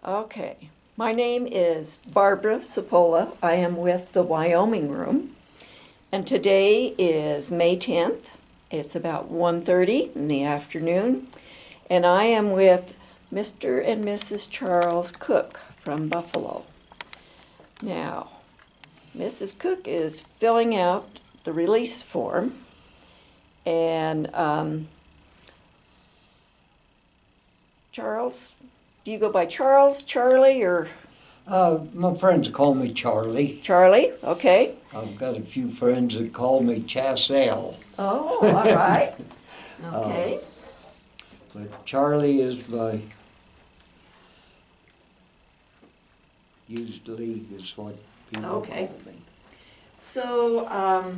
Okay. My name is Barbara Cipolla. I am with the Wyoming Room. And today is May 10th. It's about 1:30 in the afternoon. And I am with Mr. and Mrs. Charles Cook from Buffalo. Now, Mrs. Cook is filling out the release form. And Charles, do you go by Charles, Charlie, or My friends call me Charlie. Charlie? Okay. I've got a few friends that call me Chassell. Oh, all right. Okay. But Charlie is my, usually is what people Okay. call me. So,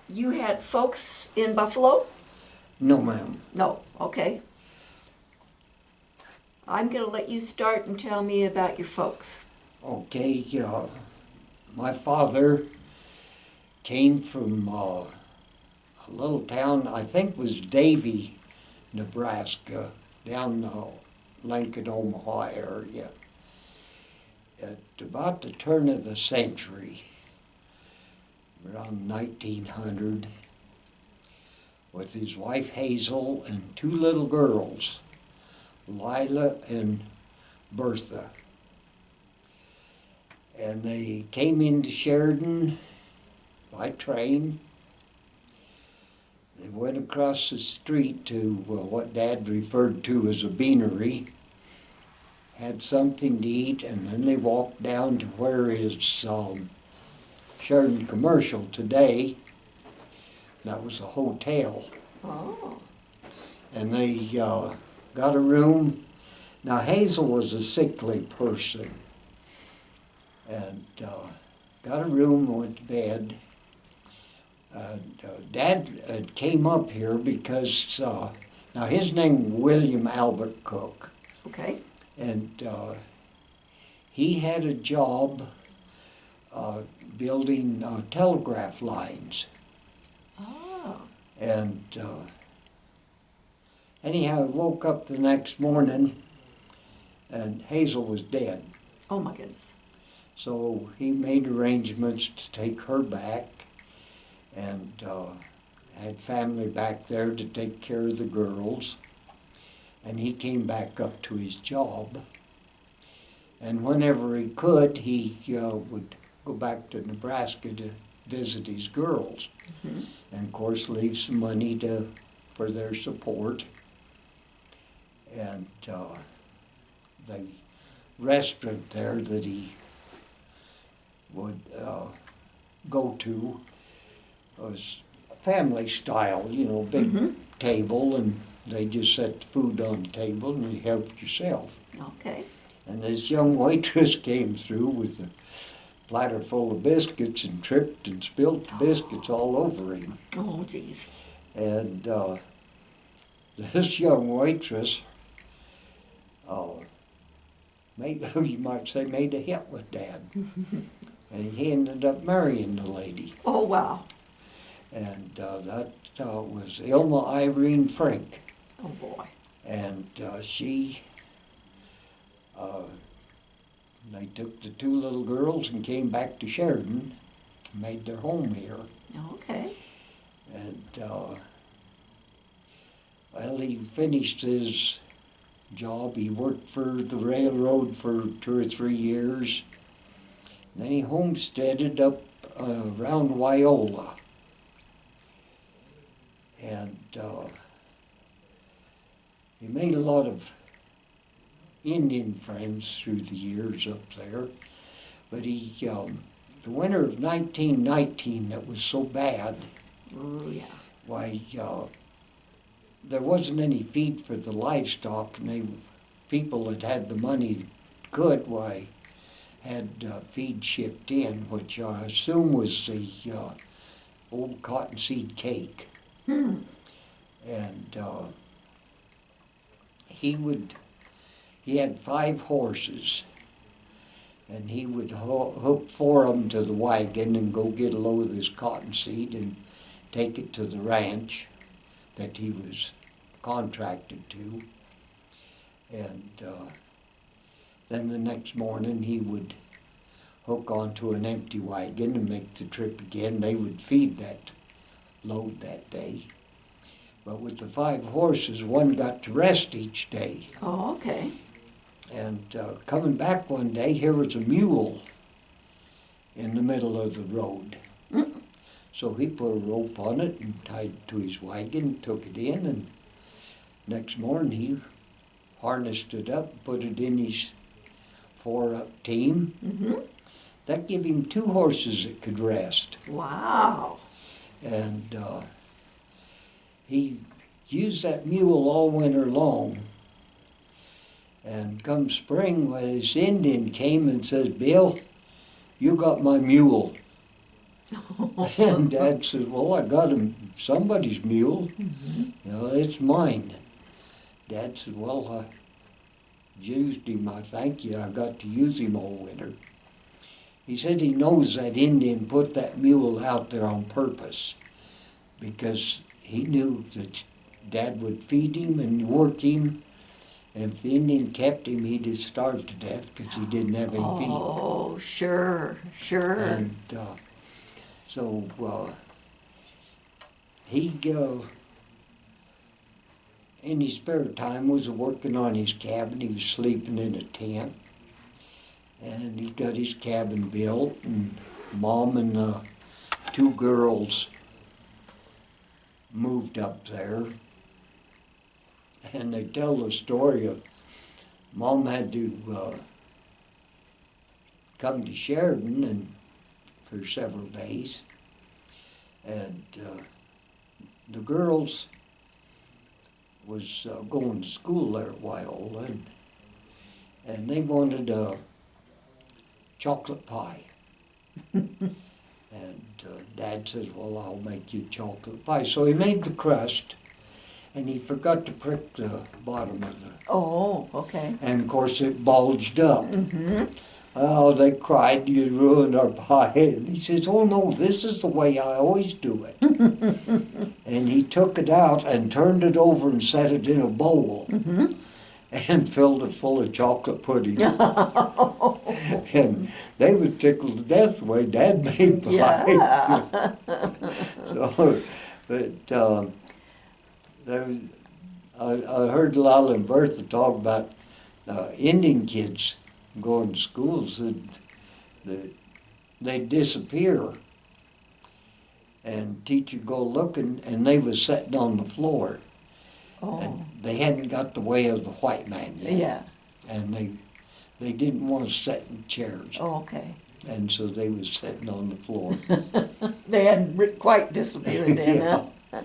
you had folks in Buffalo? No, ma'am. No. Okay. I'm going to let you start and tell me about your folks. Okay, my father came from a little town, I think was Davie, Nebraska, down the Lincoln, Omaha area. At about the turn of the century, around 1900, with his wife Hazel and two little girls, Lila and Bertha. And they came into Sheridan by train. They went across the street to what Dad referred to as a beanery, had something to eat, and then they walked down to where is Sheridan Commercial today. That was a hotel. Oh. And they got a room. Now Hazel was a sickly person, and got a room and went to bed. Dad came up here because, now his name was William Albert Cook, Okay. and he had a job building telegraph lines. Oh. And anyhow, I woke up the next morning and Hazel was dead. Oh, my goodness. So he made arrangements to take her back, and had family back there to take care of the girls. And he came back up to his job. And whenever he could, he would go back to Nebraska to visit his girls. Mm-hmm. And of course leave some money for their support. And the restaurant there that he would go to was family style, big Mm-hmm. table, and they just set the food on the table and you helped yourself. Okay. And this young waitress came through with a platter full of biscuits and tripped and spilt the biscuits all over him. Oh, geez. And this young waitress, you might say, made a hit with Dad. And he ended up marrying the lady. Oh, wow. And that was Ilma Irene Frank. Oh, boy. And they took the two little girls and came back to Sheridan, made their home here. Okay. And, well, he finished his job. He worked for the railroad for 2 or 3 years. And then he homesteaded up around Wyola. And he made a lot of Indian friends through the years up there. But he, the winter of 1919 that was so bad, Oh, yeah. why, there wasn't any feed for the livestock, and people that had the money could, had feed shipped in, which I assume was the old cottonseed cake. Hmm. And he had 5 horses, and he would hook 4 of them to the wagon and go get a load of this cottonseed and take it to the ranch that he was contracted to. And then the next morning he would hook onto an empty wagon and make the trip again. They would feed that load that day. But with the 5 horses, one got to rest each day. Oh, okay. And coming back one day, here was a mule in the middle of the road. Mm. So he put a rope on it and tied it to his wagon, took it in, and next morning he harnessed it up, put it in his 4-up team. Mm-hmm. That gave him 2 horses that could rest. Wow. And he used that mule all winter long. And come spring, well, this Indian came and says, "Bill, you got my mule." And Dad said, "Well, I got somebody's mule. Mm-hmm. You know, it's mine." Dad said, "Well, I used him, I thank you. I got to use him all winter." He said he knows that Indian put that mule out there on purpose because he knew that Dad would feed him and work him. And if the Indian kept him, he'd have starved to death because he didn't have any feed. Oh, sure, sure. And so he, in his spare time, was working on his cabin. He was sleeping in a tent. And he got his cabin built, and Mom and 2 girls moved up there. And they tell the story of Mom had to come to Sheridan and for several days. And the girls was going to school there at Wyola, and they wanted a chocolate pie. And Dad says, "Well, I'll make you chocolate pie." So he made the crust, and he forgot to prick the bottom of the... Oh, okay. And of course it bulged up. Mm-hmm. Oh, they cried, "You ruined our pie." And he says, "Oh no, this is the way I always do it." And he took it out and turned it over and set it in a bowl. Mm-hmm. And filled it full of chocolate pudding. And they was tickled to death the way Dad made pie. Yeah. So, but there was, I heard Lila and Bertha talk about Indian kids going to schools that they'd disappear, and teacher go looking, and they was sitting on the floor. Oh. And they hadn't got the way of the white man yet. Yeah. And they didn't want to sit in chairs. Oh, okay. And so they was sitting on the floor. They hadn't quite disappeared then, Yeah. huh?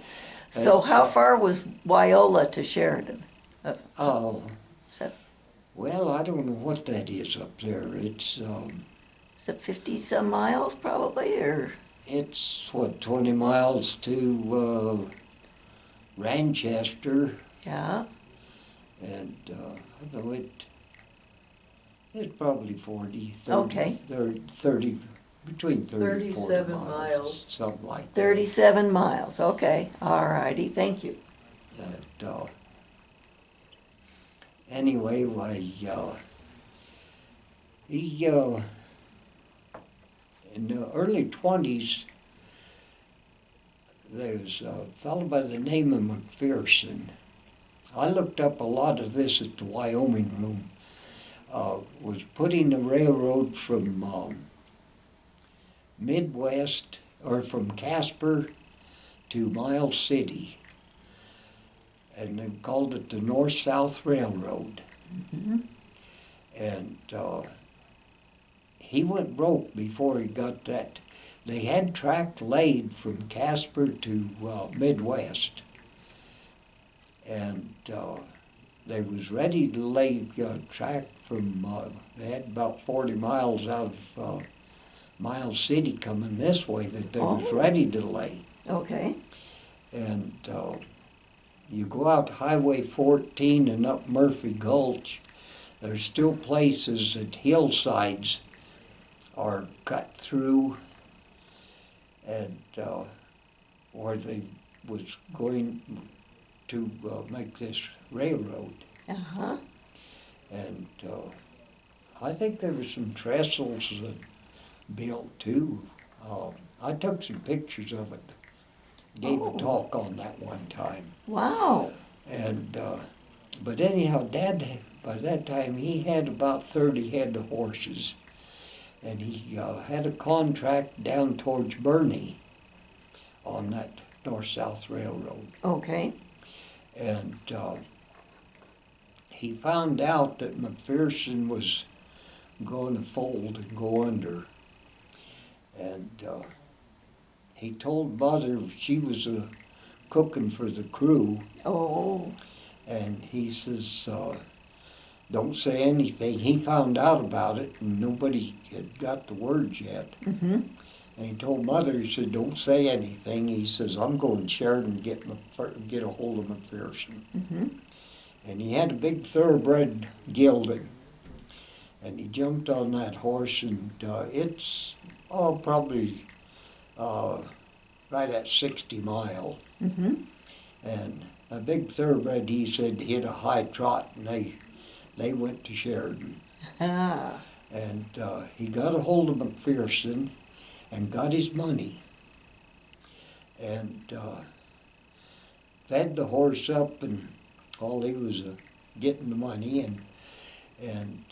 So how far was Wyola to Sheridan? Oh, Is that, well, I don't know what that is up there. is that 50-some miles probably, or? It's what, 20 miles to Ranchester, Yeah. and I don't know, it's probably 40, 30, Okay. 30, between 30 and 40 37 miles, miles. something like that. 37 miles, okay. All righty, thank you. That, anyway, he, in the early 20s, there's a fellow by the name of McPherson. I looked up a lot of this at the Wyoming Room. Was putting the railroad from Midwest, or from Casper to Miles City. And they called it the North-South Railroad. Mm-hmm. And he went broke before he got that. They had track laid from Casper to Midwest. And they was ready to lay track from, they had about 40 miles out of Miles City coming this way that they was Oh. ready to lay. Okay. And you go out Highway 14 and up Murphy Gulch, there's still places that hillsides are cut through, and where they was going to make this railroad. Uh-huh. And I think there were some trestles built too. I took some pictures of it, gave a Oh. talk on that one time. Wow. And but anyhow, Dad, by that time, he had about 30 head of horses. And he had a contract down towards Burney on that north-south railroad. Okay. And he found out that McPherson was going to fold and go under. And he told Mother she was cooking for the crew. Oh. And he says, don't say anything. He found out about it and nobody had got the words yet. Mm-hmm. And he told Mother, he said, don't say anything. He says, I'm going to Sheridan to get a hold of McPherson. Mm-hmm. And he had a big thoroughbred gelding. And he jumped on that horse, and it's probably right at 60 miles. Mm-hmm. And a big thoroughbred, he said, hit a high trot, and they went to Sheridan. Ah. And he got a hold of McPherson and got his money. And fed the horse up, and all he was getting the money, and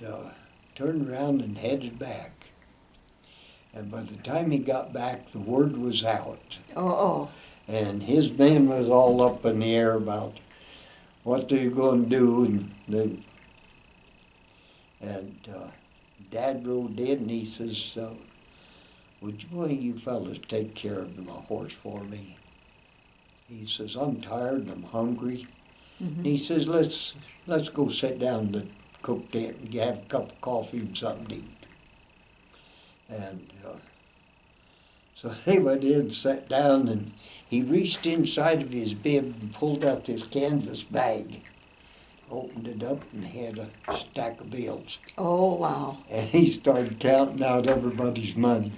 turned around and headed back. And by the time he got back, the word was out. Oh. And his men was all up in the air about what they were going to do. And Dad rode in, and he says, would one of you fellas take care of my horse for me? He says, I'm tired and I'm hungry. Mm-hmm. And he says, let's go sit down in the cook tent and have a cup of coffee and something to eat. And so they went in and sat down, and he reached inside of his bib and pulled out this canvas bag, opened it up, and had a stack of bills. Oh, wow. And he started counting out everybody's money.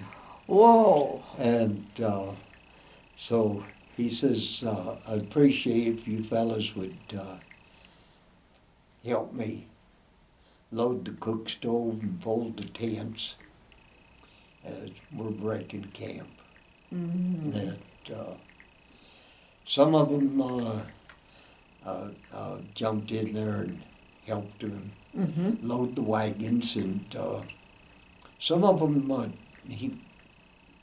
Whoa. And so he says, I'd appreciate if you fellas would help me load the cook stove and fold the tents as we're breaking camp. Mm-hmm. And some of them jumped in there and helped him Mm-hmm. load the wagons, and some of them he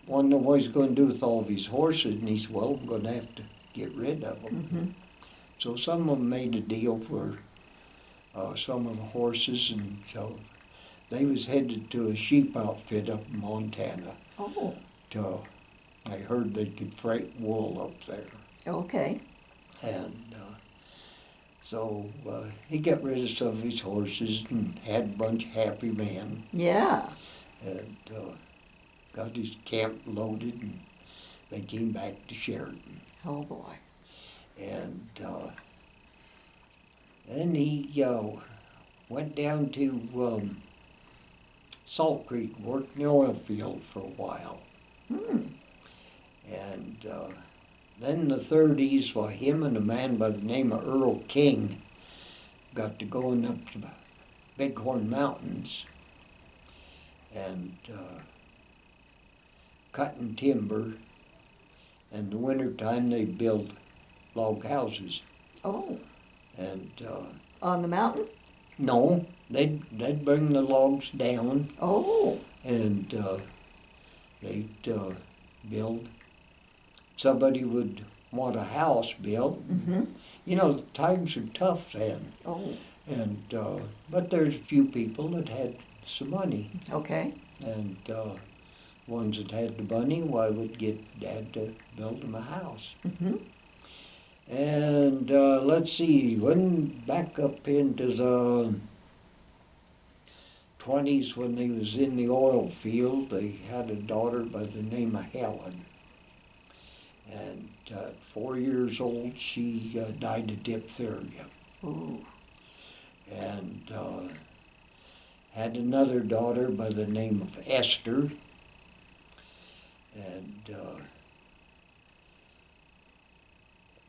wanted to know what he's going to do with all of his horses, and he said, well, I'm going to have to get rid of them. Mm-hmm. So some of them made a deal for some of the horses, and so they was headed to a sheep outfit up in Montana. Oh. I heard they could freight wool up there. Okay. And so he got rid of some of his horses and had a bunch of happy men, Yeah. and got his camp loaded, and they came back to Sheridan. Oh, boy. And then he went down to Salt Creek, worked in the oil field for a while. Hmm. And then in the 30s, him and a man by the name of Earl King got to going up to Bighorn Mountains and cutting timber. And in the wintertime, they build log houses. Oh. And On the mountain? no, they'd bring the logs down, Oh. and they'd build. Somebody would want a house built. Mm-hmm. You know, the times were tough then. Oh. And but there's a few people that had some money, Okay. and ones that had the money, would get Dad to build them a house. Mm-hmm. And let's see, went back up into the 20s when they was in the oil field. They had a daughter by the name of Helen. And at 4 years old, she died of diphtheria. Ooh. And had another daughter by the name of Esther. And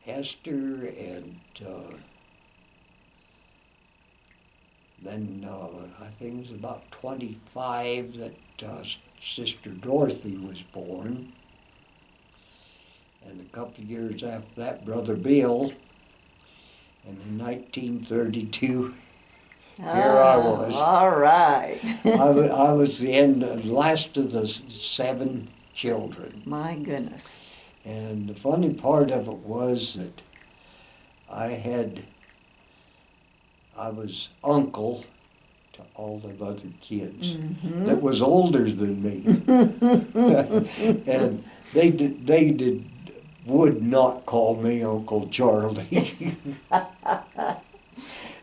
Esther and Then I think it was about 25 that Sister Dorothy was born. And a couple of years after that, Brother Bill. And in 1932, here I was. All right. I was the last of the 7 children. My goodness. And the funny part of it was that I was uncle to all the other kids that was older than me. And they would not call me Uncle Charlie.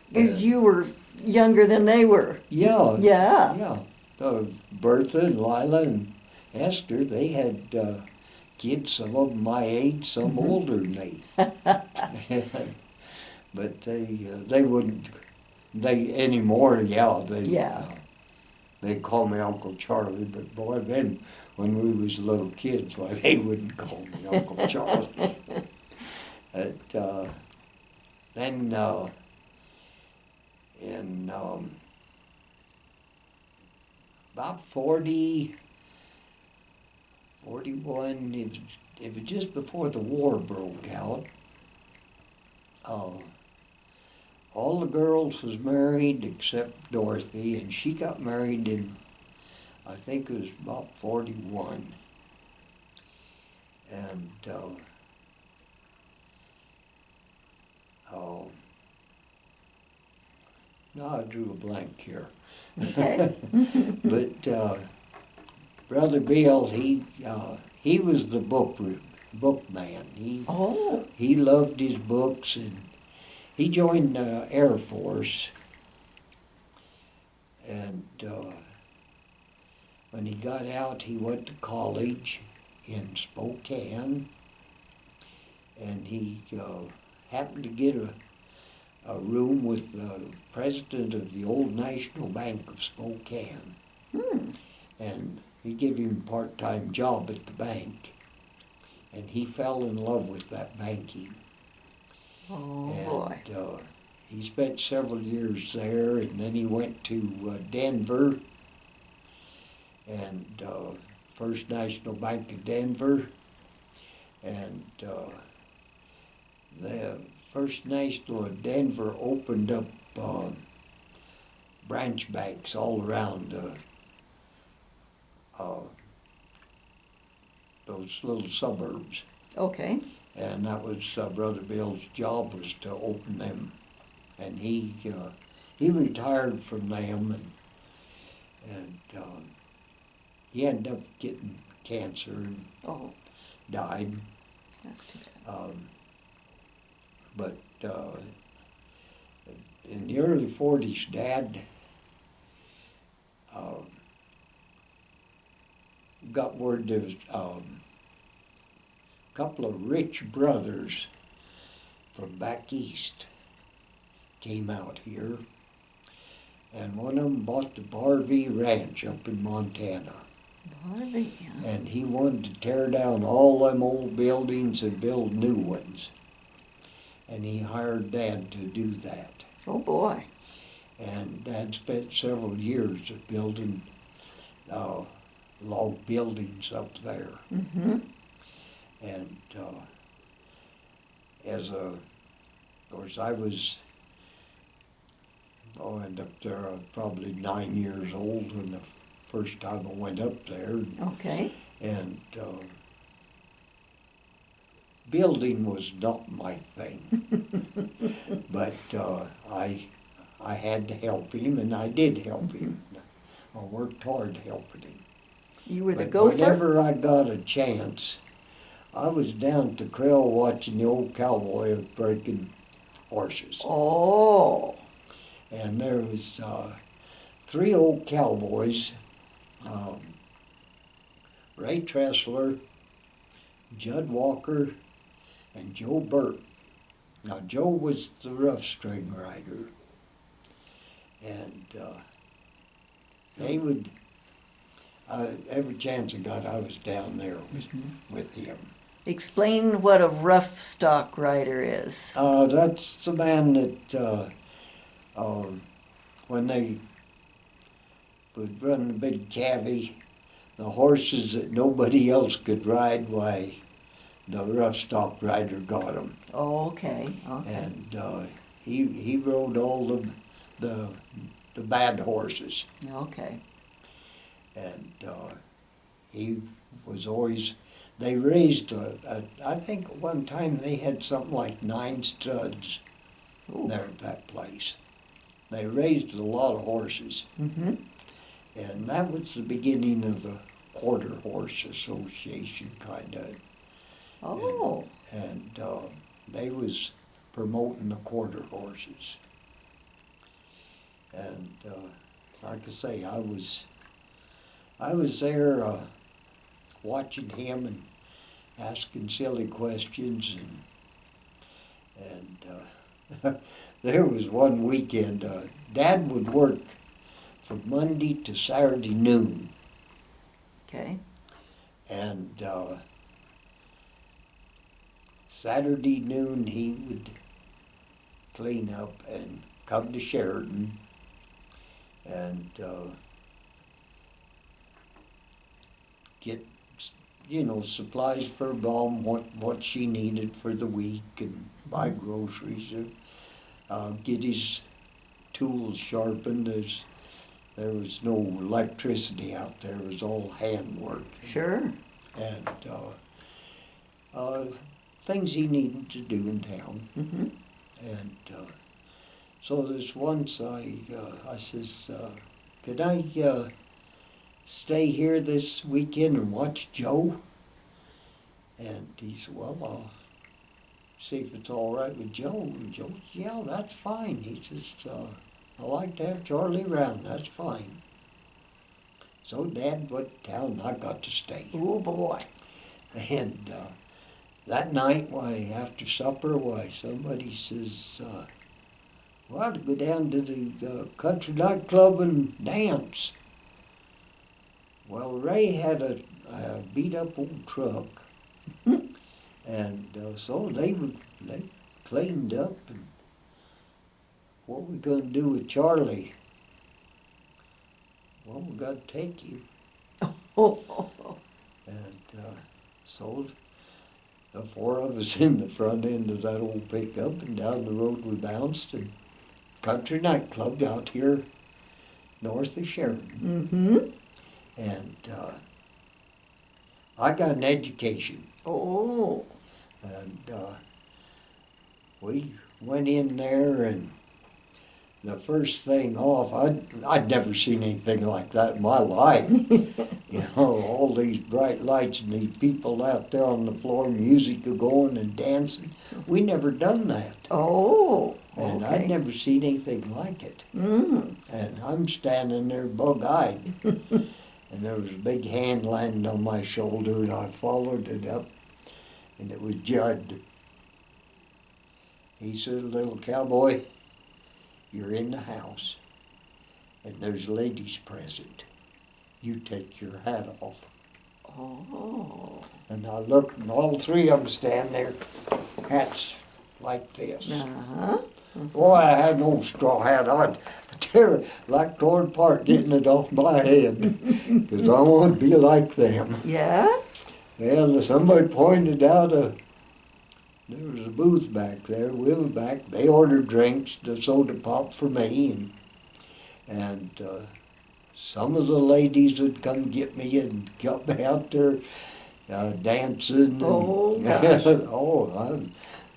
Because you were younger than they were. Yeah. Yeah. Yeah. Bertha and Lila and Esther, they had kids, some of them my age, some older than me. But they wouldn't, anymore, they call me Uncle Charlie, but boy, then when we was little kids, why, they wouldn't call me Uncle Charlie. But then in about 40, 41, it was just before the war broke out. All the girls was married except Dorothy, and she got married in, I think it was about 41. And now I drew a blank here. Okay. But Brother Bill, he was the book man. He loved his books, and he joined the Air Force. And when he got out, he went to college in Spokane, and he happened to get a room with the president of the old National Bank of Spokane. And he gave him a part-time job at the bank, and he fell in love with that banking. Oh, and boy. He spent several years there, and then he went to Denver, and First National Bank of Denver, and the First National of Denver opened up branch banks all around those little suburbs. Okay. And that was Brother Bill's job, was to open them. And he retired from them, and he ended up getting cancer and died. That's too bad. But in the early 40s, Dad got word there was a couple of rich brothers from back east came out here, and one of them bought the Barvey Ranch up in Montana. Barvey, yeah. And he wanted to tear down all them old buildings and build new ones. And he hired Dad to do that. Oh, boy. And Dad spent several years of building log buildings up there. And of course, I went up there probably 9 years old when the first time I went up there. Okay. And building was not my thing. But I had to help him, and I did help him. I worked hard helping him. You were the But gopher? whenever I got a chance, I was down at the trail watching the old cowboy breaking horses. Oh. And there was 3 old cowboys, Ray Tressler, Judd Walker, and Joe Burt. Now, Joe was the rough string rider, and they would, every chance I got, I was down there with him. Explain what a rough stock rider is. That's the man that when they would run the big cavy, the horses that nobody else could ride, why, the rough stock rider got them. Oh, okay, okay. And he rode all the bad horses. Okay. And he was always, they raised, I think at one time they had something like 9 studs Ooh. there at that place. They raised a lot of horses. Mm-hmm. And that was the beginning of the Quarter Horse Association, kind of. Oh. And they was promoting the quarter horses. And like I say, I was there watching him and asking silly questions, and there was one weekend, Dad would work from Monday to Saturday noon, Okay. and Saturday noon he would clean up and come to Sheridan and get, supplies for Mom, what she needed for the week, and buy groceries, get his tools sharpened. As there was no electricity out there, it was all handwork. Sure. And things he needed to do in town. Mm-hmm. And so this once I says, could I stay here this weekend and watch Joe? And he said, well, I'll see if it's all right with Joe. And Joe said, yeah, that's fine. He says, I like to have Charlie around, that's fine. So Dad went down and I got to stay. Oh, boy. And that night, why, after supper, why, somebody says, well, to go down to the country nightclub and dance. Well, Ray had a beat-up old truck, and so they cleaned up, and what we gonna do with Charlie? Well, we got to take him. And so the 4 of us in the front end of that old pickup, and down the road we bounced, and country nightclub out here north of Sheridan. Mm-hmm. And I got an education. Oh. And we went in there, and the first thing off, I'd never seen anything like that in my life. All these bright lights and these people out there on the floor, music going and dancing. We never done that. Oh. And Okay. I'd never seen anything like it. Mm. And I'm standing there bug-eyed. And there was a big hand landing on my shoulder, and I followed it up, and it was Judd. He said, little cowboy, you're in the house, and there's ladies present. You take your hat off. Oh. And I looked, and all 3 of them stand there, hats like this. Uh-huh. Boy, I had no straw hat on. Tear like torn apart, getting it off my head, because I want to be like them. Yeah? And somebody pointed out there was a booth back there. We were back. They ordered drinks, the soda pop for me, and some of the ladies would come get me and got me out there dancing. And, Oh, gosh.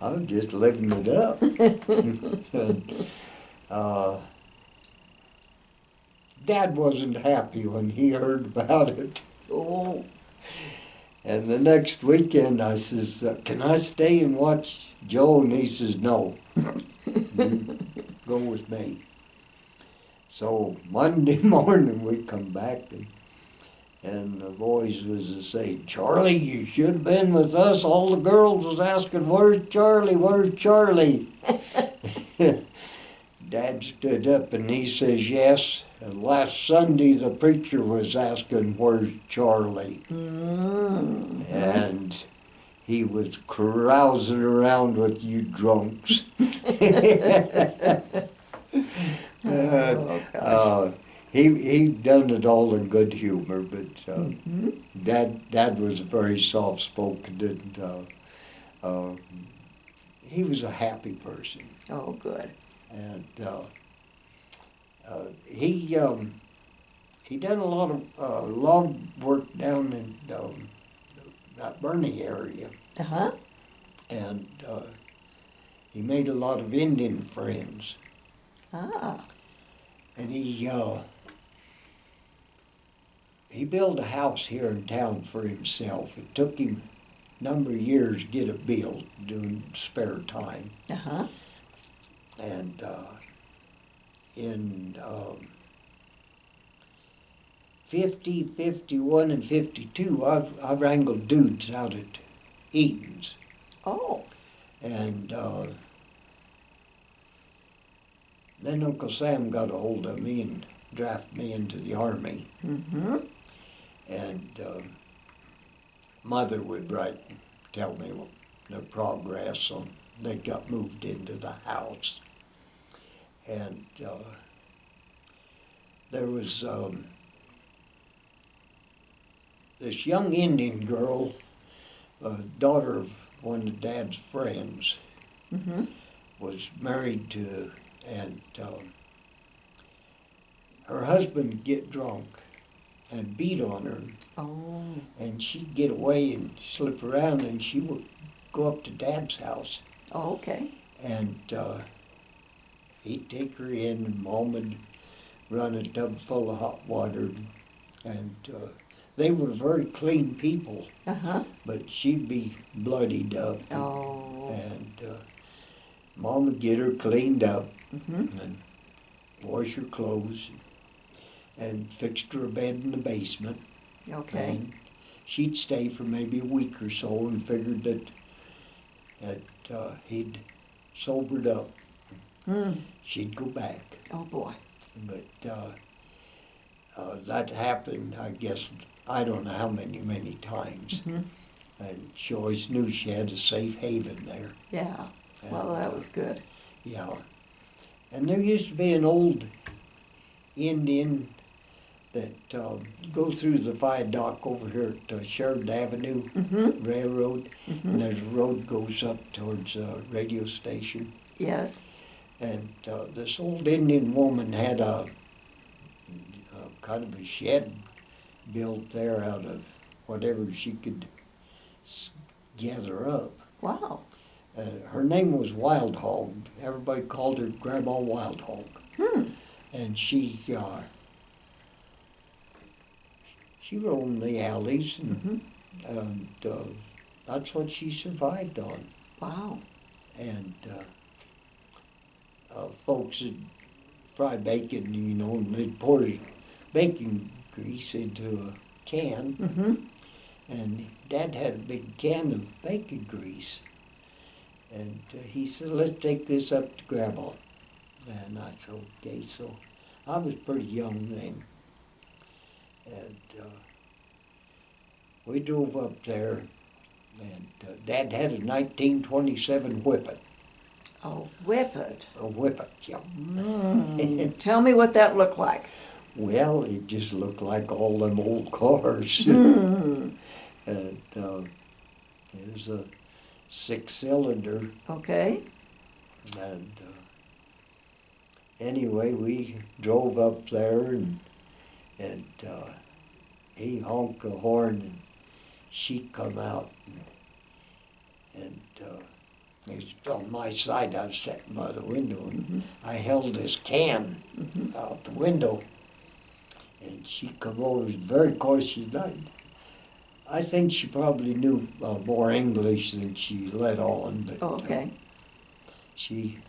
I was just living it up. And, Dad wasn't happy when he heard about it. Oh. And the next weekend I says, can I stay and watch Joe? And he says, no. You go with me. So Monday morning we come back, and the boys was to say, Charlie, you should have been with us. All the girls was asking, where's Charlie, where's Charlie? Dad stood up and he says, yes. And last Sunday the preacher was asking, where's Charlie? Mm. And he was carousing around with you drunks. Oh, gosh. He done it all in good humor, but Mm-hmm. Dad was very soft spoken, and he was a happy person, Oh, good. and he done a lot of log work down in that Bernie area, Uh-huh. and he made a lot of Indian friends, Ah. and he built a house here in town for himself. It took him a number of years to get it built, doing spare time. Uh-huh. And in 50, 51, and 52, I wrangled dudes out at Eaton's. Oh. And then Uncle Sam got a hold of me and drafted me into the Army. Mm-hmm. And Mother would write and tell me the progress on. They got moved into the house. And there was this young Indian girl, daughter of one of Dad's friends, Mm-hmm. was married to, and her husband would get drunk and beat on her, Oh. and she'd get away and slip around, and she would go up to Dad's house, Oh, okay. and he'd take her in, and Mom would run a tub full of hot water, and they were very clean people, Uh-huh. but she'd be bloodied up, Oh. and Mom would get her cleaned up Mm-hmm. and wash her clothes and fixed her a bed in the basement. Okay. And she'd stay for maybe a week or so and figured that he'd sobered up. Mm. She'd go back. Oh, boy. But that happened, I guess, I don't know how many times. Mm-hmm. And she always knew she had a safe haven there. Yeah. And, Well, that was good. yeah. And there used to be an old Indian that go through the viaduct over here at Sheridan Avenue Mm-hmm. Railroad, Mm-hmm. and there's a road goes up towards a radio station. Yes. And this old Indian woman had a kind of a shed built there out of whatever she could gather up. Wow. Her name was Wild Hog. Everybody called her Grandma Wild Hog. Hmm. And she roamed the alleys, Mm-hmm. and that's what she survived on. Wow. And folks would fry bacon, and they'd pour bacon grease into a can, Mm-hmm. and Dad had a big can of bacon grease. And he said, "Let's take this up to Grandma." And I said, "Okay." So I was pretty young then. And we drove up there, and Dad had a 1927 Whippet. Oh, Whippet. A Whippet, yeah. Mm. Tell me what that looked like. Well, it just looked like all them old cars. Mm. And it was a 6-cylinder. Okay. And anyway, we drove up there, and he honked the horn, and she come out, and he was on my side. I was sitting by the window, and Mm-hmm. I held this can Mm-hmm. out the window, and she come over very cautious. I think she probably knew more English than she let on, but Oh, okay. she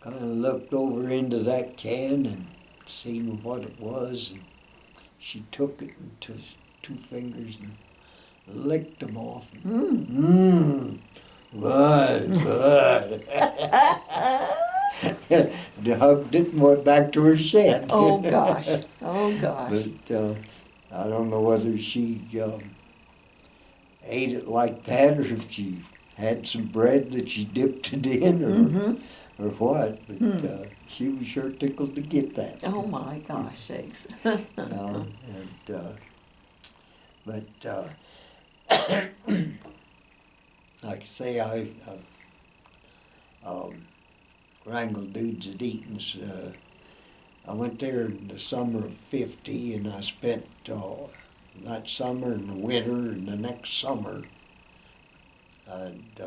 kind of looked over into that can and seen what it was, and she took it into 2 fingers and licked them off. Mm. Good, good. Hugged it and went back to her shed. Oh, gosh. Oh, gosh. But I don't know whether she ate it like that, or if she had some bread that she dipped it in, or Mm-hmm. or what, but Hmm. she was sure tickled to get that. Oh my gosh sakes. You know, and, but like I say, I wrangled dudes at Eaton's. I went there in the summer of '50, and I spent that summer and the winter and the next summer. And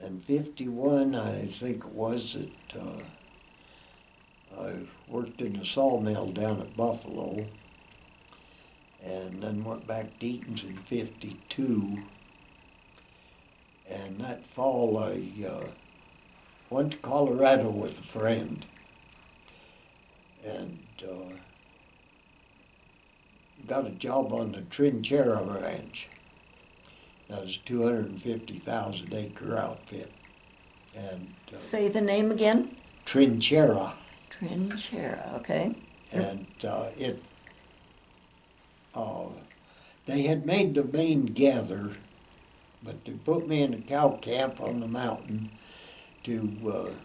in '51, I think it was, that I worked in a sawmill down at Buffalo, and then went back to Eaton's in '52. And that fall, I went to Colorado with a friend, and got a job on the Trinchera Ranch. That was a 250,000 acre outfit. And Say the name again. Trinchera. Trinchera, okay. And they had made the main gather, but they put me in a cow camp on the mountain to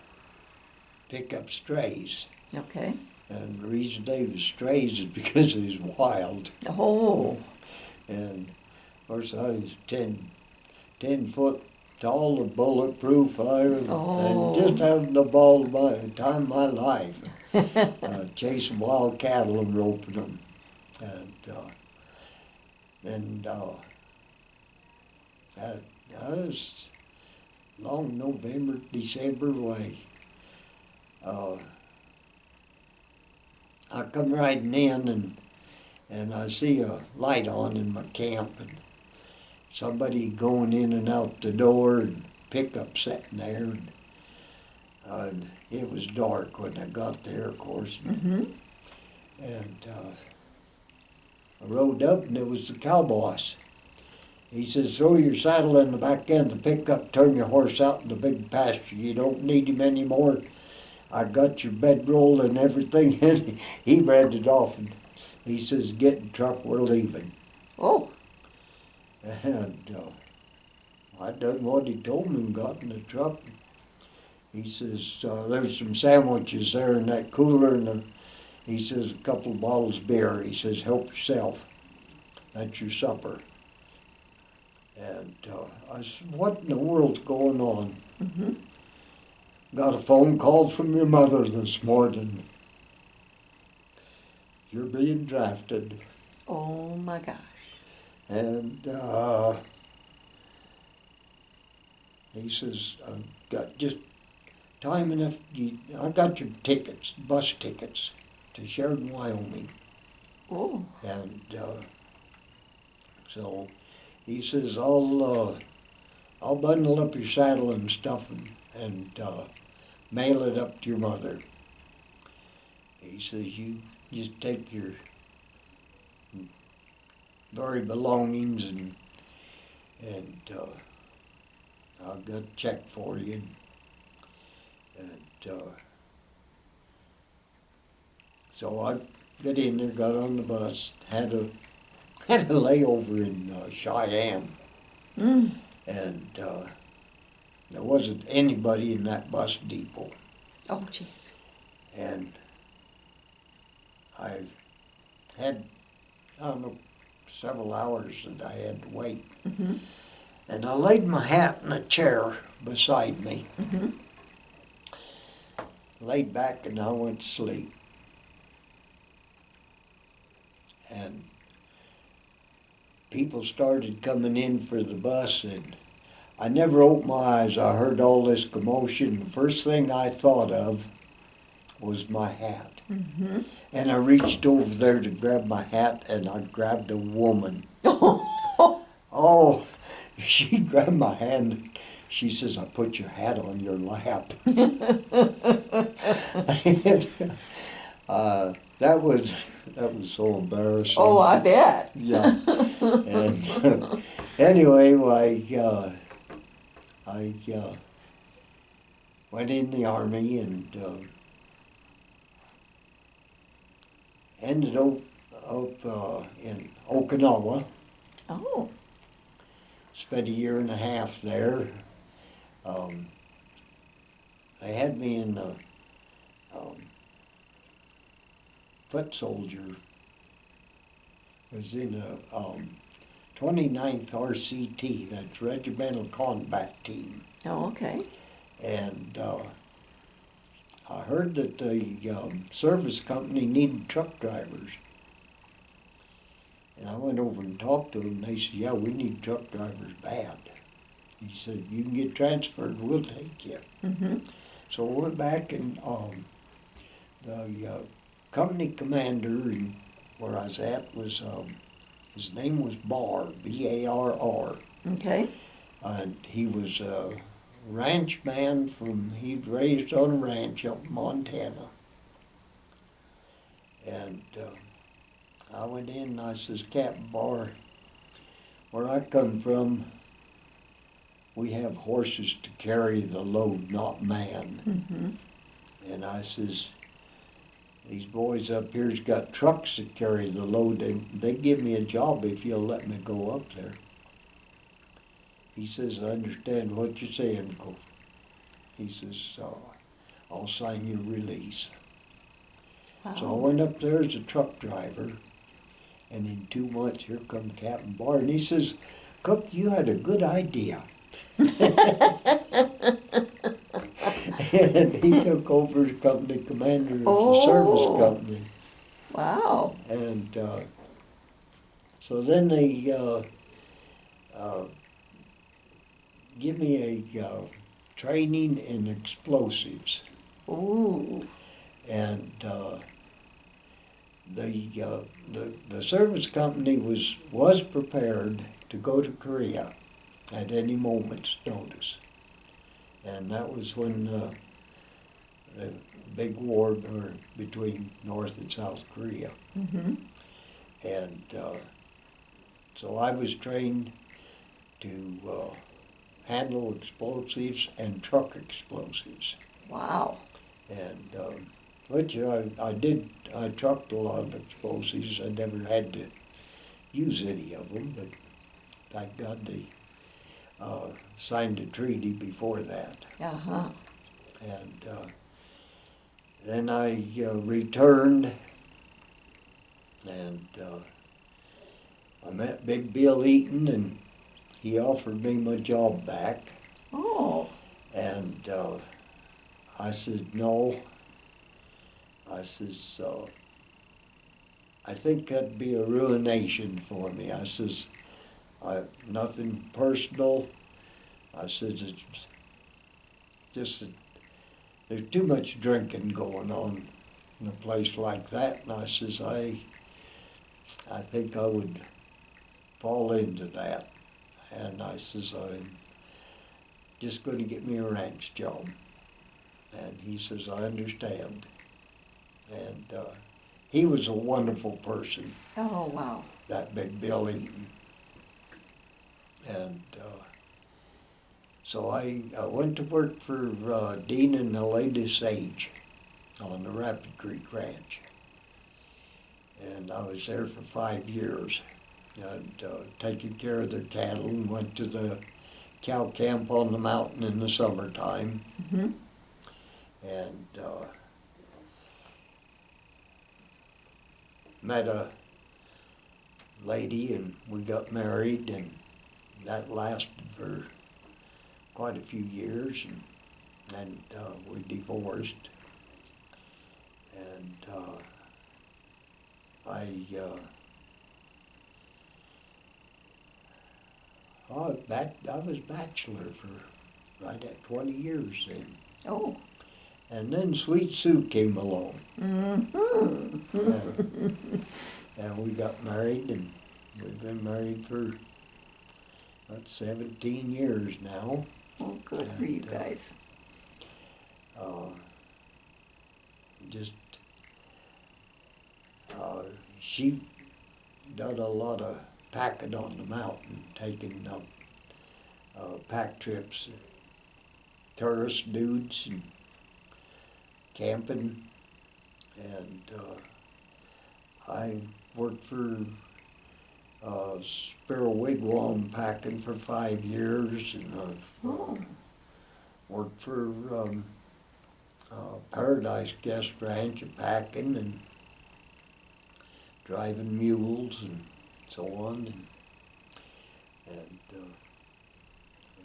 pick up strays. Okay. And the reason they was strays is because they was wild. Oh. And of course I was 10 foot tall and bulletproof, and just having the time of my life. Chasing wild cattle and roping them. And then I was long November, December way. I come riding in, and I see a light on in my camp, and somebody going in and out the door, and pickup sitting there. And it was dark when I got there, of course. Mm-hmm. And I rode up, and it was the cowboys. He says, throw your saddle in the back end of the pickup, turn your horse out in the big pasture. You don't need him anymore. I got your bedroll and everything. And he read it off, and he says, get in the truck, we're leaving. Oh. And I done what he told me and got in the truck. He says, there's some sandwiches there in that cooler, and he says, a couple of bottles of beer. He says, help yourself. That's your supper. And I said, what in the world's going on? Mm-hmm. Got a phone call from your mother this morning. You're being drafted. Oh my gosh. And he says, I've got just time enough. I got your tickets, bus tickets to Sheridan, Wyoming. Oh. And so he says, I'll bundle up your saddle and stuff and mail it up to your mother. He says, you just take your very belongings and I'll get a check for you. And so I got in there, got on the bus, had a layover in Cheyenne. Mm. And there wasn't anybody in that bus depot. Oh, jeez. And I had, I don't know, several hours that I had to wait. Mm-hmm. And I laid my hat in a chair beside me, Mm-hmm. laid back, and I went to sleep. And people started coming in for the bus, and I never opened my eyes. I heard all this commotion. The first thing I thought of was my hat. Mm-hmm. And I reached over there to grab my hat, and I grabbed a woman. Oh, she grabbed my hand. She says, I put your hat on your lap. That was so embarrassing. Oh, I bet. Yeah. And anyway, I went in the Army and ended up in Okinawa. Oh. Spent a year and a half there. they had me in the um, foot soldier. I was in a 29th RCT, that's Regimental Combat Team. Oh, okay. And I heard that the service company needed truck drivers. And I went over and talked to them, and they said, yeah, we need truck drivers bad. He said, you can get transferred, we'll take you. Mm-hmm. So I went back, and the company commander and where I was at was, his name was Barr, B-A-R-R. Okay. And he was a ranch man he'd raised on a ranch up in Montana. And I went in and I says, Captain Barr, where I come from, we have horses to carry the load, not man. Mm-hmm. And I says, these boys up here's got trucks that carry the load. They give me a job if you'll let me go up there. He says, I understand what you're saying, Cole. He says, I'll sign your release. Wow. So I went up there as a truck driver, and in 2 months, here come Captain Barr, and he says, Cook, you had a good idea. And he took over as company commander of the service Oh. company. Wow. And so then they give me a training in explosives. Ooh. And the service company was prepared to go to Korea at any moment's notice. And that was when the big war between North and South Korea. Mm-hmm. And so I was trained to handle explosives and truck explosives. Wow. And which I did, I trucked a lot of explosives. I never had to use any of them, but thank God they signed a treaty before that. Uh-huh. And then I returned, and I met Big Bill Eaton, and he offered me my job back. Oh. And I said, no. I says, I think that'd be a ruination for me. I says, nothing personal. I says, it's just that there's too much drinking going on in a place like that. And I says, I think I would fall into that. And I says, I'm just going to get me a ranch job. And he says, I understand. And he was a wonderful person, Oh, wow. that Big Bill Eaton. And so I went to work for Dean and the Lady Sage on the Rapid Creek Ranch. And I was there for 5 years, and taking care of their cattle, and went to the cow camp on the mountain in the summertime. Mm-hmm. And met a lady, and we got married, and that lasted for quite a few years, and we divorced. And I was bachelor for right at 20 years then. Oh. And then Sweet Sue came along. Mm-hmm. And we got married, and we've been married for about 17 years now. Oh, good for you guys. Just, she done a lot of packing on the mountain, taking pack trips, tourist dudes, and camping. And I worked for Sparrow Wigwam packing for 5 years, and I've Oh. worked for Paradise Guest Ranch, packing and driving mules and so on, and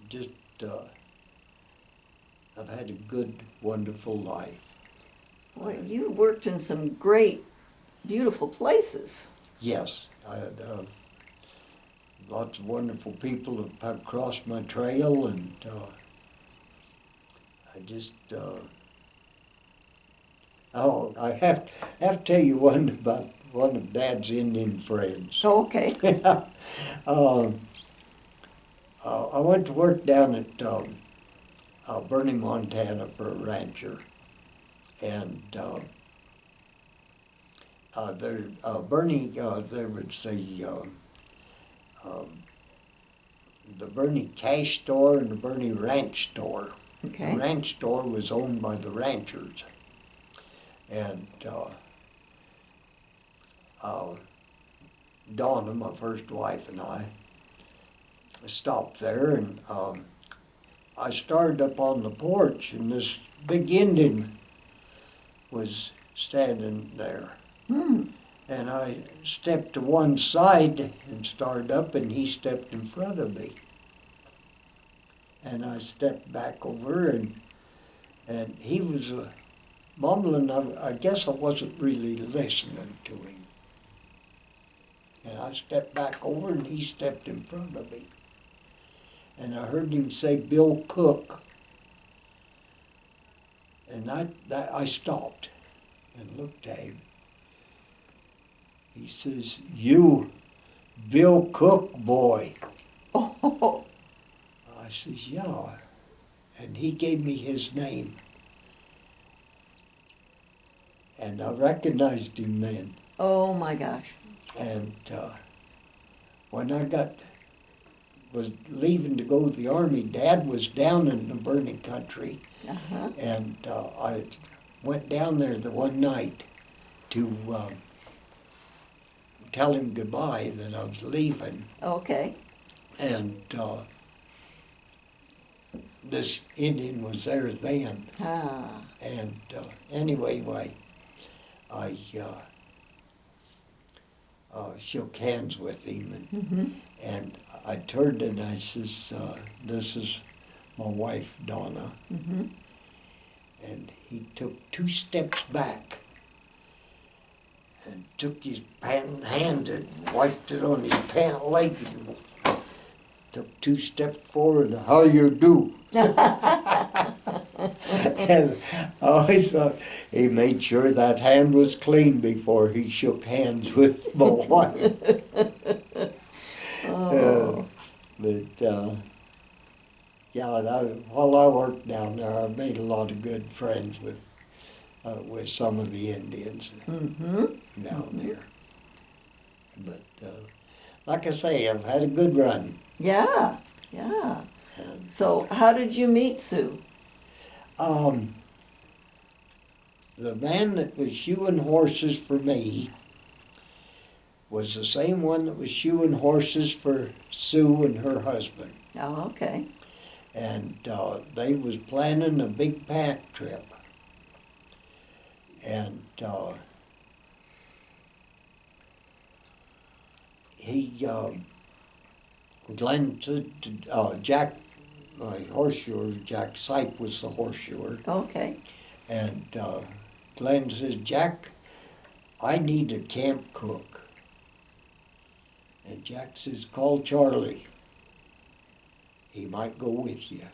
just I've had a good, wonderful life. Well, you worked in some great, beautiful places. Yes, I had lots of wonderful people have crossed my trail, and I just oh, I have to tell you one about one of Dad's Indian friends. Oh, okay. um, I went to work down at Bernie, Montana for a rancher, and Bernie, there was the Bernie Cash Store and the Bernie Ranch Store. Okay. The ranch store was owned by the ranchers, and Donna, my first wife, and I stopped there, and I started up on the porch, and this big Indian was standing there. Hmm. And I stepped to one side and started up, and he stepped in front of me. And I stepped back over, and he was mumbling. I guess I wasn't really listening to him. And I stepped back over, and he stepped in front of me. And I heard him say, "Bill Cook." And I stopped and looked at him. He says, "You, Bill Cook, boy." Oh, I says, "Yeah." And he gave me his name. And I recognized him then. oh my gosh. And when I was leaving to go to the Army, Dad was down in the burning country. Uh-huh. And I went down there the one night to tell him goodbye, that I was leaving. Okay. And this Indian was there then. Ah. And anyway, I shook hands with him, Mm-hmm. and I turned and I says, "This is my wife, Donna." Mm-hmm. And he took 2 steps back and took his hand and wiped it on his pant leg and took 2 steps forward. "How you do?" And I always thought he made sure that hand was clean before he shook hands with my wife. Oh. But yeah, while I worked down there, I made a lot of good friends with some of the Indians Mm-hmm. down there. But like I say, I've had a good run. Yeah. Yeah. And, So, how did you meet Sue? the man that was shoeing horses for me was the same one that was shoeing horses for Sue and her husband. Oh, okay. And they was planning a big pack trip. And Glenn said to Jack, my horseshoer, Jack Sipe was the horseshoer, Okay. and Glenn says, "Jack, I need a camp cook." And Jack says, "Call Charlie. He might go with you."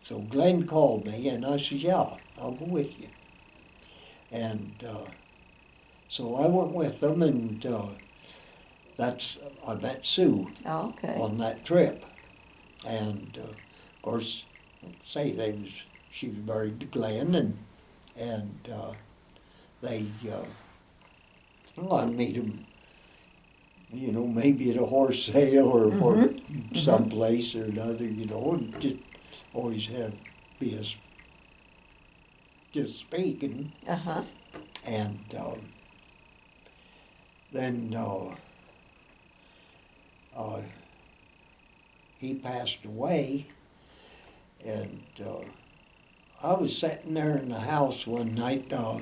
So Glenn called me, and I said, "Yeah, I'll go with you." And so I went with them, and I met Sue Oh, okay. on that trip. And of course, say she was married to Glenn, and they wanted me to, maybe at a horse sale or Mm-hmm. someplace or another, and just always just speaking. Uh-huh. And then he passed away, and I was sitting there in the house one night. A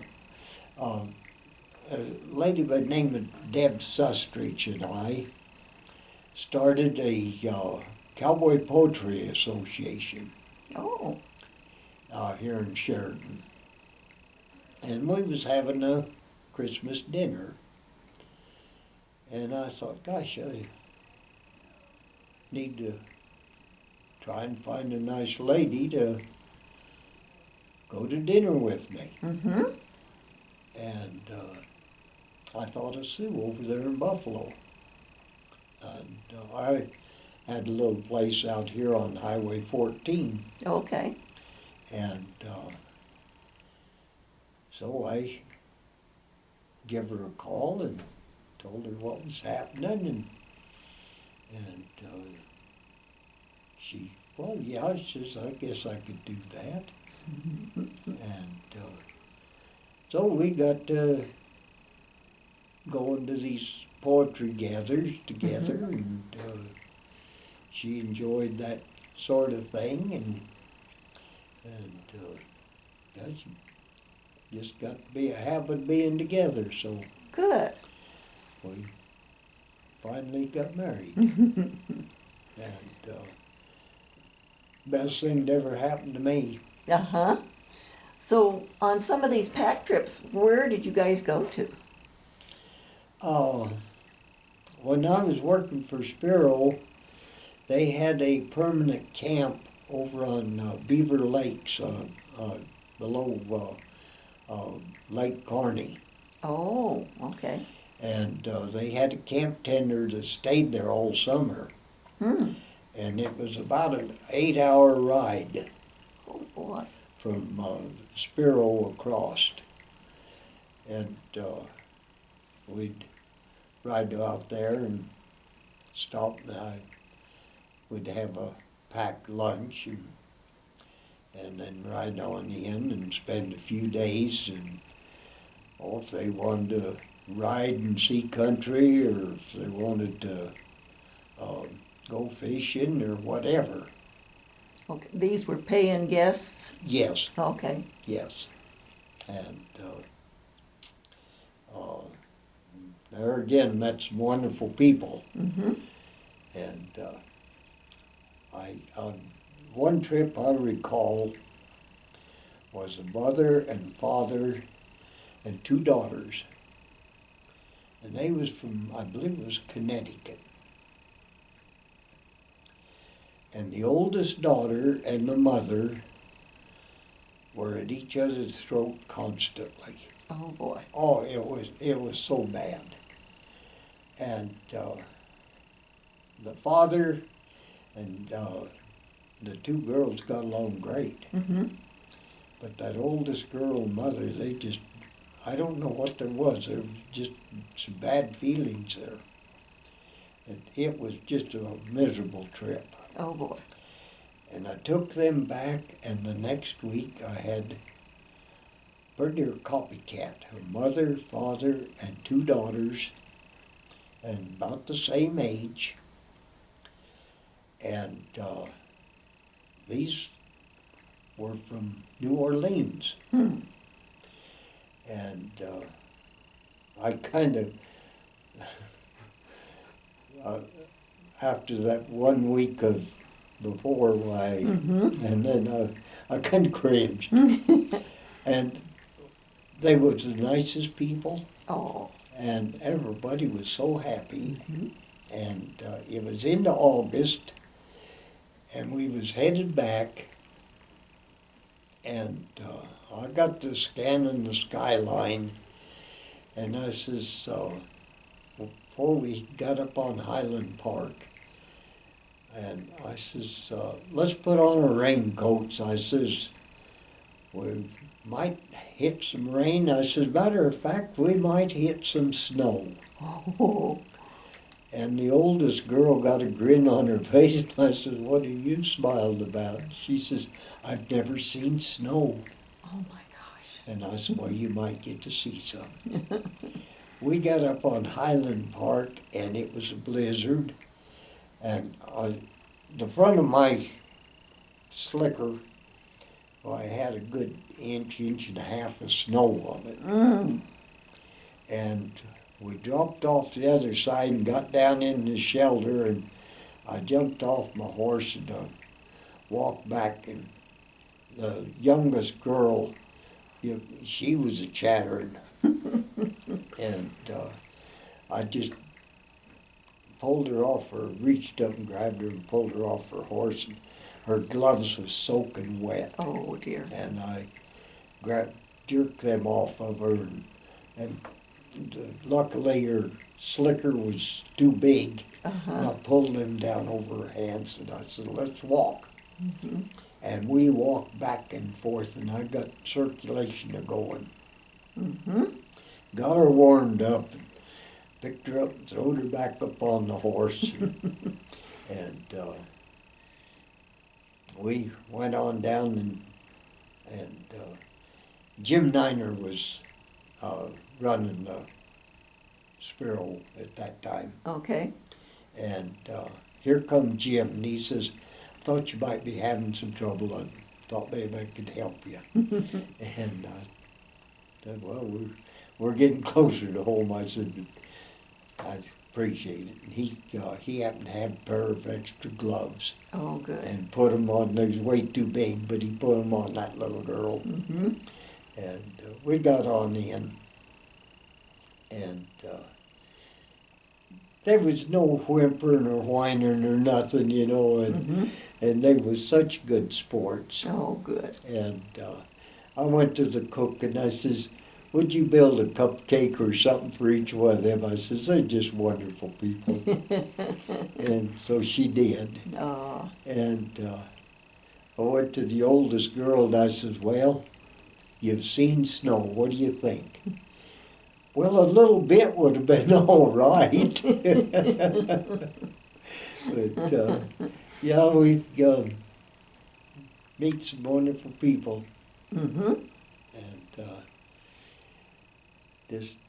lady by the name of Deb Sustrich and I started a cowboy poetry association Oh, here in Sheridan, and we was having a Christmas dinner. And I thought, gosh, I need to try and find a nice lady to go to dinner with me. mm-hmm. And I thought of Sue over there in Buffalo. And I had a little place out here on Highway 14. Okay. And so I gave her a call and told her what was happening. And she, well, yeah, she says, I guess I could do that. And so we got going to these poetry gathers together, and she enjoyed that sort of thing, and yeah, she just got to be a habit of being together. So Good. we finally got married, and best thing that ever happened to me. Uh-huh. So on some of these pack trips, where did you guys go to? When I was working for Spiro, they had a permanent camp over on Beaver Lakes, below Lake Kearney. Oh, okay. And they had a camp tender that stayed there all summer. Hmm. And it was about an 8-hour ride Oh, boy. from Spiro across. And we'd ride out there and stop, and we'd have a packed lunch and then ride on in and spend a few days. And or if they wanted to ride and see country, or if they wanted to go fishing or whatever. Okay. These were paying guests? Yes, Okay. yes. And there again, met some wonderful people. Mm-hmm. And one trip I recall was a mother and father and 2 daughters. And they was from, I believe it was Connecticut. And the oldest daughter and the mother were at each other's throat constantly. Oh, boy. Oh, it was so bad. And the father and the 2 girls got along great. Mm-hmm. But that oldest girl and mother, they just, I don't know what there was. There was just some bad feelings there. It was just a miserable trip. Oh, boy. And I took them back, and the next week I had pretty near copycat, a mother, father, and 2 daughters, and about the same age. And these were from New Orleans. Hmm. And I kind of, after that 1 week of before, why, and then I kind of cringed. And they was the nicest people, Oh. and everybody was so happy. And it was into August, and we was headed back, and I got to scanning the skyline, and I says, before we got up on Highland Park, and I says, let's put on our raincoats. I says, we might hit some rain. I says, matter of fact, we might hit some snow. Oh. And the oldest girl got a grin on her face, and I said, what are you smiled about? She says, I've never seen snow. Oh, my gosh. And I said, well, you might get to see some. We got up on Highland Park, and it was a blizzard. And the front of my slicker Well, I had a good inch, inch and a half of snow on it. Mm. And we dropped off the other side and got down in the shelter, and I jumped off my horse and walked back, and the youngest girl, she was a chattering, and I just pulled her off her, reached up and grabbed her and pulled her off her horse, and her gloves was soaking wet. Oh, dear. And I jerked them off of her, and luckily her slicker was too big, and I pulled them down over her hands, and I said, let's walk. Mm-hmm. And we walked back and forth, and I got circulation going. Mm-hmm. Got her warmed up, and picked her up and throwed her back up on the horse. And we went on down, and Jim Niner was running the Sparrow at that time. Okay. And here come Jim, and he says, I thought you might be having some trouble. I thought maybe I could help you. And I said, well, we're getting closer to home. I said, I appreciate it. And he happened to have a pair of extra gloves. Oh, good. And put them on. They was way too big, but he put them on that little girl. Mm-hmm. And we got on in. And there was no whimpering or whining or nothing, you know, and they was such good sports. Oh, good. And I went to the cook and I says, would you build a cupcake or something for each one of them? I says, they're just wonderful people. And so she did. Oh. And I went to the oldest girl and I says, well, you've seen snow, what do you think? Well, a little bit would have been all right. But yeah, we've meet some wonderful people. Mm-hmm. And just,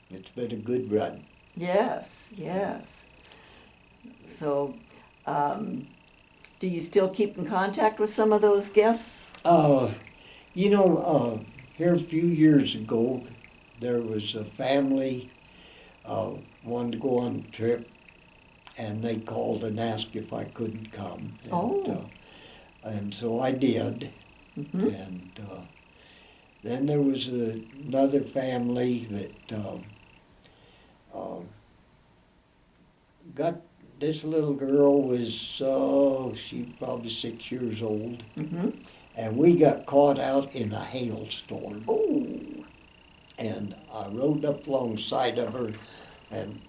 it's been a good run. Yes, yes. So, do you still keep in contact with some of those guests? You know, here a few years ago, there was a family wanted to go on a trip, and they called and asked if I couldn't come. And, Oh. And so I did. Mm-hmm. And then there was another family that got, this little girl was, she probably 6 years old. Mm-hmm. And we got caught out in a hailstorm. Oh. And I rode up alongside of her, and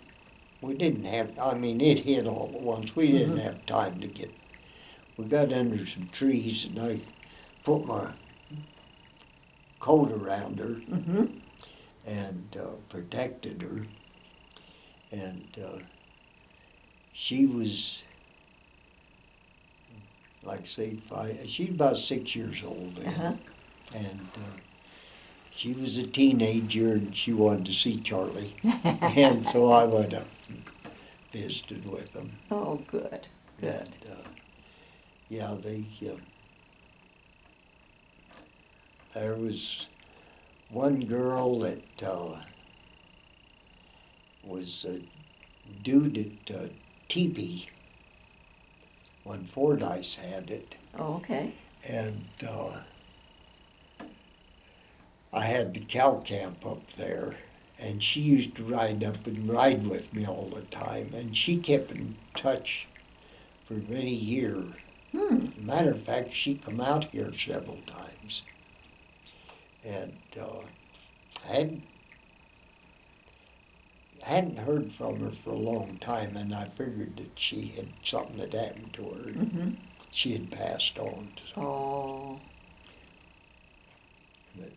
we didn't have, I mean, it hit all at once. We didn't have time to get, we got under some trees, and I put my coat around her Mm-hmm. and protected her. And she was, like I say, she's about 6 years old then. Uh-huh. And she was a teenager, and she wanted to see Charlie. And so I went up and visited with them. Oh, good. Good. And, yeah, there was one girl that was a dude at Teepee when Fordyce had it. Oh, okay. And I had the cow camp up there, and she used to ride up and ride with me all the time, and she kept in touch for many years. Hmm. As a matter of fact, she come out here several times. And I hadn't heard from her for a long time, and I figured that she had, something had happened to her. Mm-hmm. She had passed on. So. Oh. But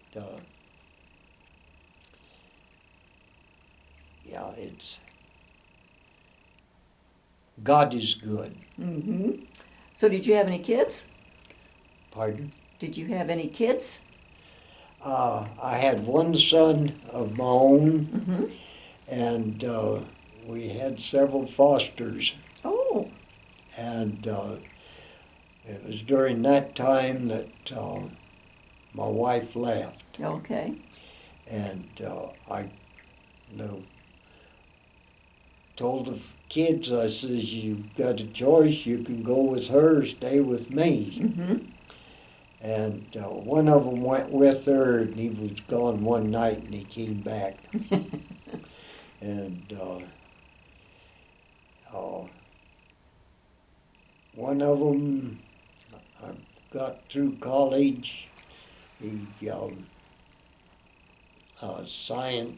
yeah, it's, God is good. Mm-hmm. So did you have any kids? Pardon? Did you have any kids? I had one son of my own, Mm-hmm. and we had several fosters. Oh. And it was during that time that my wife left. Okay. And I you know, told the kids, I says, you've got a choice. You can go with her or stay with me. Mm-hmm. And one of them went with her, and he was gone one night, and he came back. And one of them, I got through college. He science,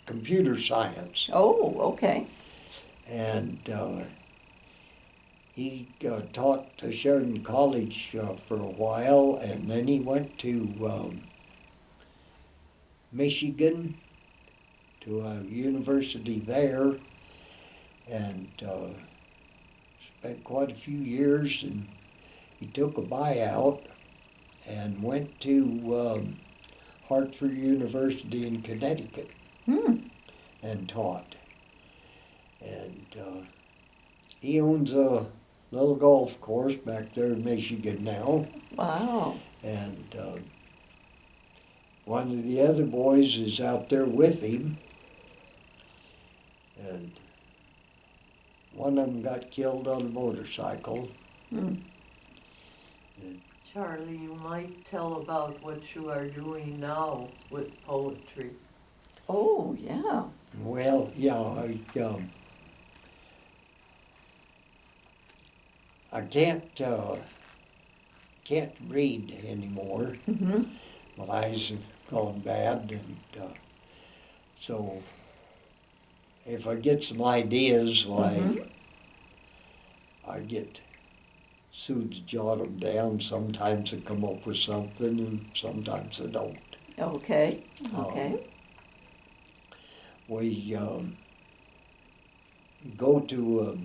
computer science, Oh, okay. and he taught at Sheridan College for a while, and then he went to Michigan, to a university there, and spent quite a few years, and he took a buyout and went to Hartford University in Connecticut Hmm. and taught. And he owns a little golf course back there in Michigan now. Wow. And one of the other boys is out there with him. And one of them got killed on a motorcycle. Hmm. And Charlie, you might tell about what you are doing now with poetry. Oh, yeah. well, yeah, I can't read anymore. Mm-hmm. My eyes have gone bad, and so if I get some ideas, why Mm-hmm. I get Sue to jot them down. Sometimes I come up with something, and sometimes I don't. Okay. Okay. We go to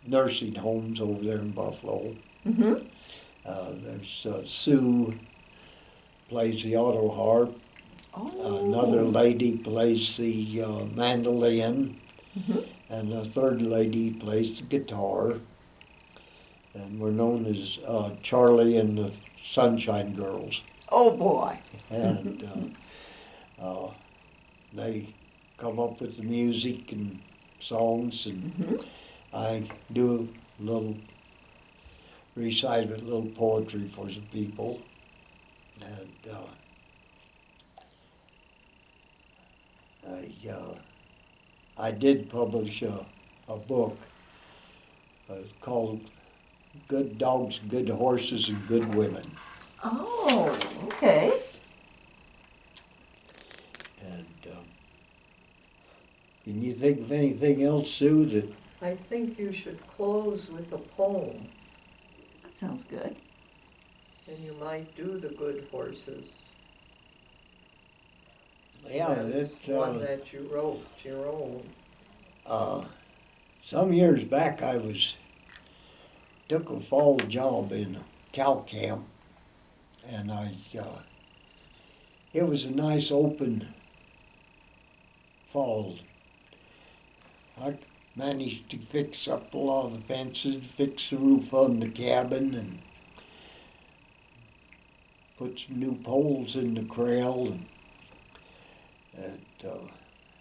nursing homes over there in Buffalo. Mm-hmm. There's Sue plays the auto harp. Oh. Another lady plays the mandolin, Mm-hmm. and a third lady plays the guitar. And we're known as Charlie and the Sunshine Girls. Oh, boy. And they come up with the music and songs, and Mm-hmm. I do a little, recite a little poetry for the people. And I did publish a book called Good Dogs, Good Horses, and Good Women. Oh, okay. And can you think of anything else, Sue, that I think you should close with a poem, That sounds good. and you might do the good horses. that's That's one that you wrote, your own. some years back I took a fall job in a cow camp, and it was a nice open fall. I managed to fix up a lot of the fences, fix the roof on the cabin, and put some new poles in the corral,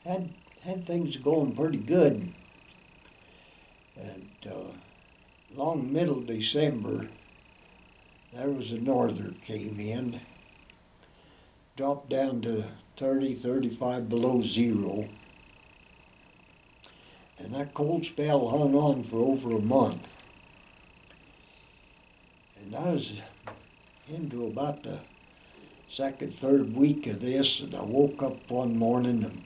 and had things going pretty good. And along middle of December, there was a norther came in, dropped down to 30, 35 below zero. And that cold spell hung on for over a month. And I was into about the second, third week of this, and I woke up one morning and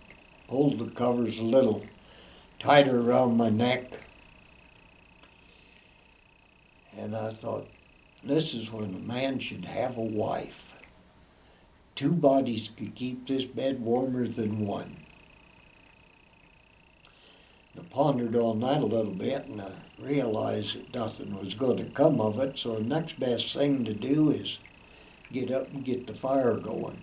pulled the covers a little tighter around my neck. And I thought, this is when a man should have a wife. Two bodies could keep this bed warmer than one. I pondered on that a little bit, and I realized that nothing was going to come of it, so the next best thing to do is get up and get the fire going.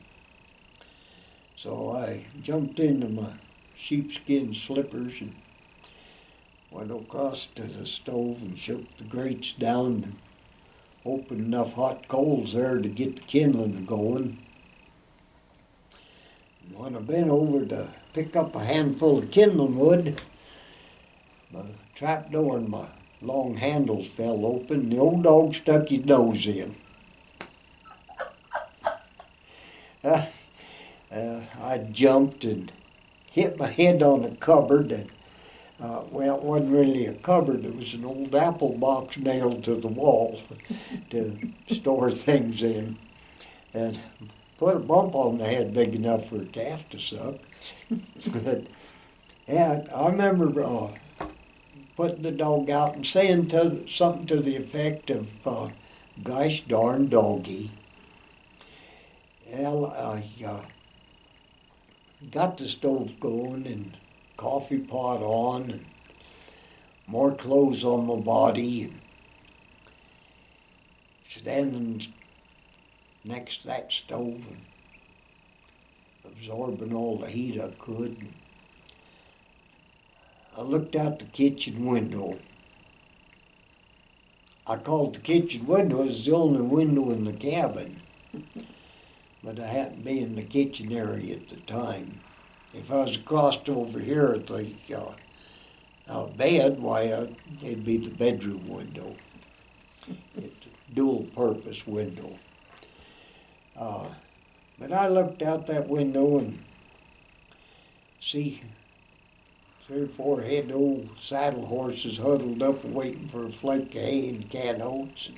So I jumped into my sheepskin slippers and went across to the stove and shook the grates down and opened enough hot coals there to get the kindling going. And when I bent over to pick up a handful of kindling wood, my trap door and my long handles fell open, and the old dog stuck his nose in. I jumped and hit my head on a cupboard. And, well, it wasn't really a cupboard. It was an old apple box nailed to the wall to store things in. And put a bump on the head big enough for a calf to suck. And I remember putting the dog out and saying something to the effect of, gosh darn doggy. Well, I got the stove going and coffee pot on and more clothes on my body and standing next to that stove and absorbing all the heat I could. I looked out the kitchen window. I called the kitchen window as the only window in the cabin, but I happened to be in the kitchen area at the time. If I was crossed over here at the bed, why, it'd be the bedroom window. It's a dual-purpose window. But I looked out that window and see 3 or 4 head old saddle horses huddled up waiting for a flake of hay and canned oats.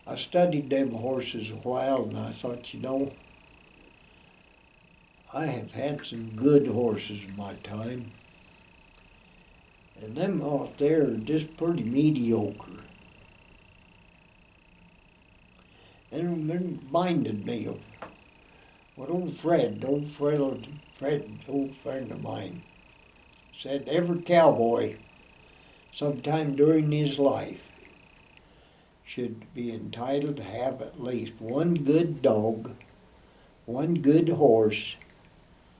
I studied them horses a while and I thought, you know, I have had some good horses in my time. And them out there are just pretty mediocre. And it reminded me of what old friend of mine, said every cowboy sometime during his life should be entitled to have at least one good dog, one good horse,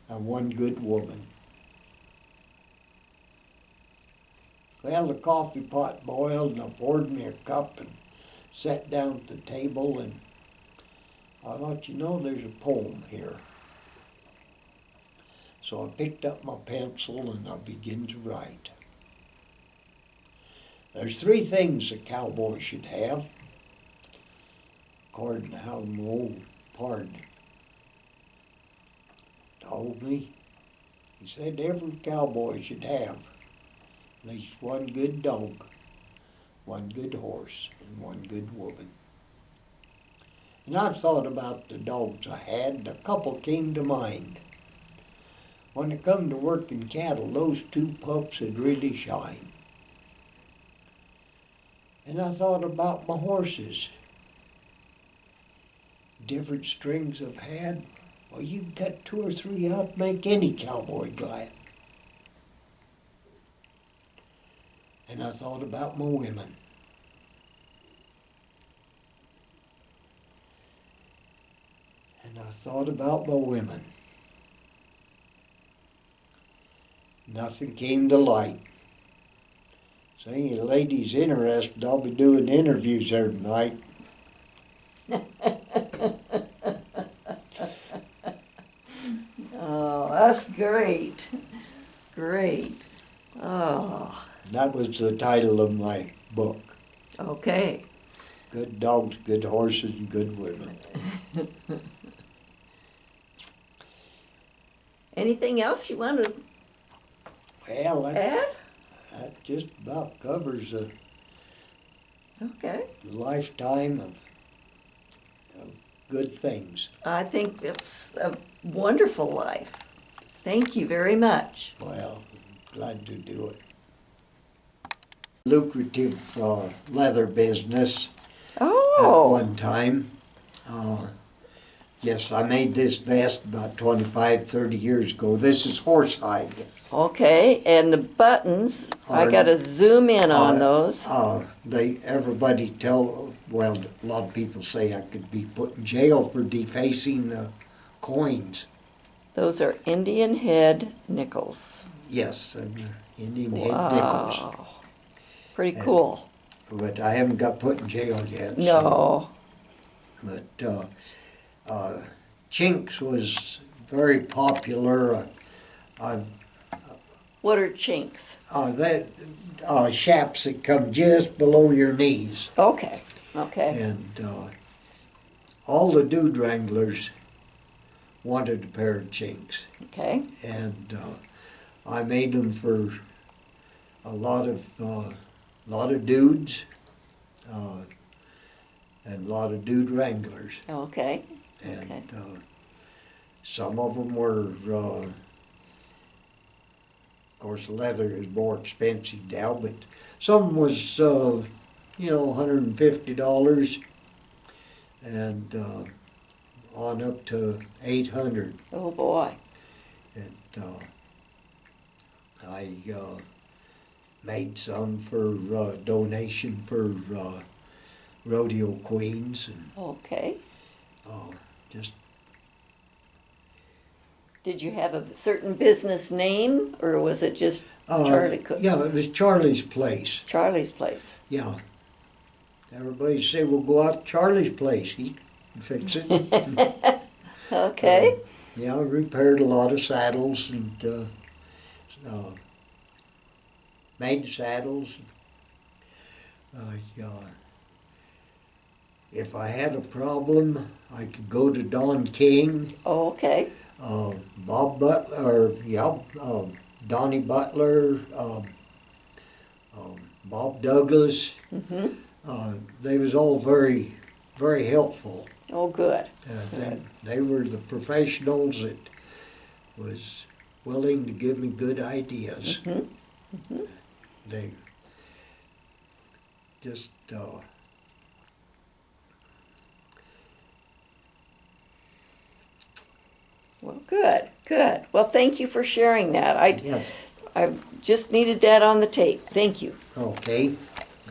and one good woman. Well, the coffee pot boiled and I poured me a cup and sat down at the table and I thought, you know, there's a poem here. So I picked up my pencil and I began to write. There's 3 things a cowboy should have, according to how my old pard told me. He said every cowboy should have at least one good dog, one good horse, and one good woman. And I've thought about the dogs I had, and a couple came to mind. When it come to working cattle, those 2 pups would really shine. And I thought about my horses. Different strings I've had. Well, you can cut 2 or 3 out, make any cowboy glad. And I thought about my women. And I thought about my women. Nothing came to light. So any ladies interested, I'll be doing interviews there tonight. Oh, that's great. Great. Oh, That was the title of my book. okay. Good dogs, good horses, and good women. Anything else you want to Well, add? that just about covers a Okay. lifetime of good things. I think it's a wonderful life. Thank you very much. Well, glad to do it. Lucrative leather business at Oh, one time. Yes, I made this vest about 25, 30 years ago. This is horsehide. okay. And the buttons, I got to zoom in on those. Everybody well, a lot of people say I could be put in jail for defacing coins. Those are Indian head nickels. Yes, Indian head nickels. Wow. Pretty cool. but I haven't got put in jail yet. So. No. But Chinks was very popular. Uh, What are chinks? that Shaps that come just below your knees, Okay. Okay. and all the dude wranglers wanted a pair of Chinks, Okay. and I made them for a lot of dudes, and a lot of dude wranglers. Okay. And Okay. some of them were, of course, leather is more expensive now, but some was, $150 and on up to 800. Oh boy. And I made some for donation for rodeo queens, and Okay. just Did you have a certain business name, or was it just Charlie Cook? yeah, it was Charlie's place. Charlie's Place. Yeah. Everybody say, "We'll go out to Charlie's place. He can fix it." Okay. Yeah, I repaired a lot of saddles and made saddles. If I had a problem, I could go to Don King, Okay. Bob Butler, Donnie Butler, Bob Douglas. Mm-hmm. They was all very, very helpful. Oh, good. They were the professionals that was willing to give me good ideas. Mm-hmm. Mm-hmm. They just Well, good. Good. Well, thank you for sharing that. yes. I just needed that on the tape. Thank you. Okay.